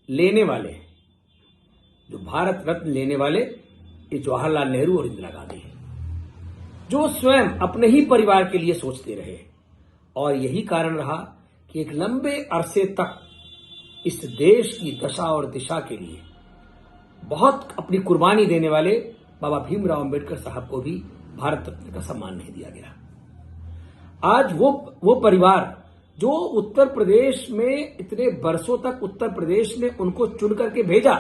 लेने वाले, जो भारत रत्न लेने वाले, ये जवाहरलाल नेहरू और इंदिरा गांधी हैं, जो स्वयं अपने ही परिवार के लिए सोचते रहे। और यही कारण रहा कि एक लंबे अरसे तक इस देश की दशा और दिशा के लिए बहुत अपनी कुर्बानी देने वाले बाबा भीमराव अंबेडकर साहब को भी भारत रत्न का सम्मान नहीं दिया गया। आज वो परिवार जो उत्तर प्रदेश में इतने बरसों तक उत्तर प्रदेश ने उनको चुन करके भेजा,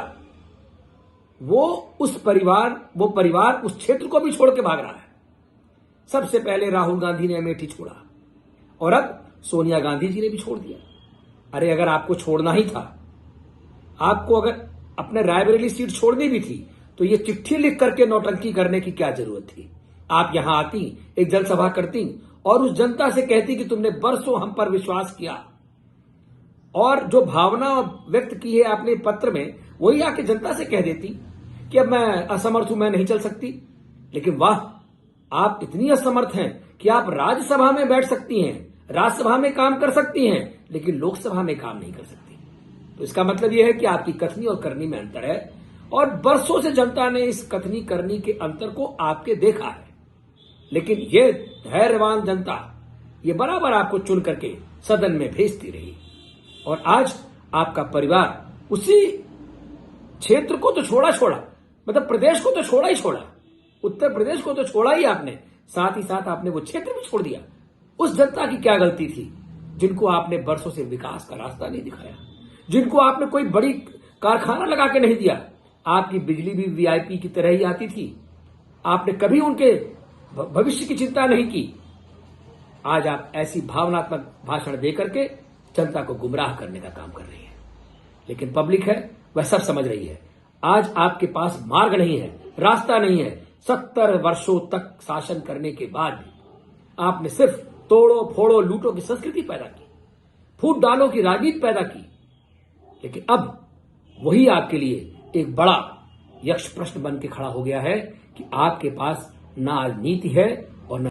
वो परिवार उस क्षेत्र को भी छोड़ के भाग रहा है। सबसे पहले राहुल गांधी ने अमेठी छोड़ा और अब सोनिया गांधी जी ने भी छोड़ दिया। अरे अगर आपको छोड़ना ही था, आपको अगर अपने रायबरेली सीट छोड़नी भी थी, तो ये चिट्ठी लिख करके नौटंकी करने की क्या जरूरत थी? आप यहां आती, एक जनसभा करती और उस जनता से कहती कि तुमने बरसों हम पर विश्वास किया, और जो भावना व्यक्त की है आपने पत्र में, वही आके जनता से कह देती कि अब मैं असमर्थ हूं, मैं नहीं चल सकती। लेकिन वाह, आप इतनी असमर्थ हैं कि आप राज्यसभा में बैठ सकती हैं, राज्यसभा में काम कर सकती हैं, लेकिन लोकसभा में काम नहीं कर सकती। तो इसका मतलब यह है कि आपकी कथनी और करनी में अंतर है, और बरसों से जनता ने इस कथनी करनी के अंतर को आपके देखा है। लेकिन ये धैर्यवान जनता ये बराबर आपको चुन करके सदन में भेजती रही, और आज आपका परिवार उसी क्षेत्र को तो छोड़ा, मतलब प्रदेश को तो छोड़ा ही छोड़ा, उत्तर प्रदेश को तो छोड़ा ही आपने, साथ ही साथ आपने वो क्षेत्र भी छोड़ दिया। उस जनता की क्या गलती थी जिनको आपने बरसों से विकास का रास्ता नहीं दिखाया, जिनको आपने कोई बड़ी कारखाना लगा के नहीं दिया? आपकी बिजली भी वीआईपी की तरह ही आती थी, आपने कभी उनके भविष्य की चिंता नहीं की। आज आप ऐसी भावनात्मक भाषण देकर के जनता को गुमराह करने का काम कर रही है। लेकिन पब्लिक है, वह सब समझ रही है। आज आपके पास मार्ग नहीं है, रास्ता नहीं है। 70 वर्षों तक शासन करने के बाद भी आपने सिर्फ तोड़ो फोड़ो लूटो की संस्कृति पैदा की, फूट डालो की राजनीति पैदा की। लेकिन अब वही आपके लिए एक बड़ा यक्ष प्रश्न बन के खड़ा हो गया है कि आपके पास ना नीति है,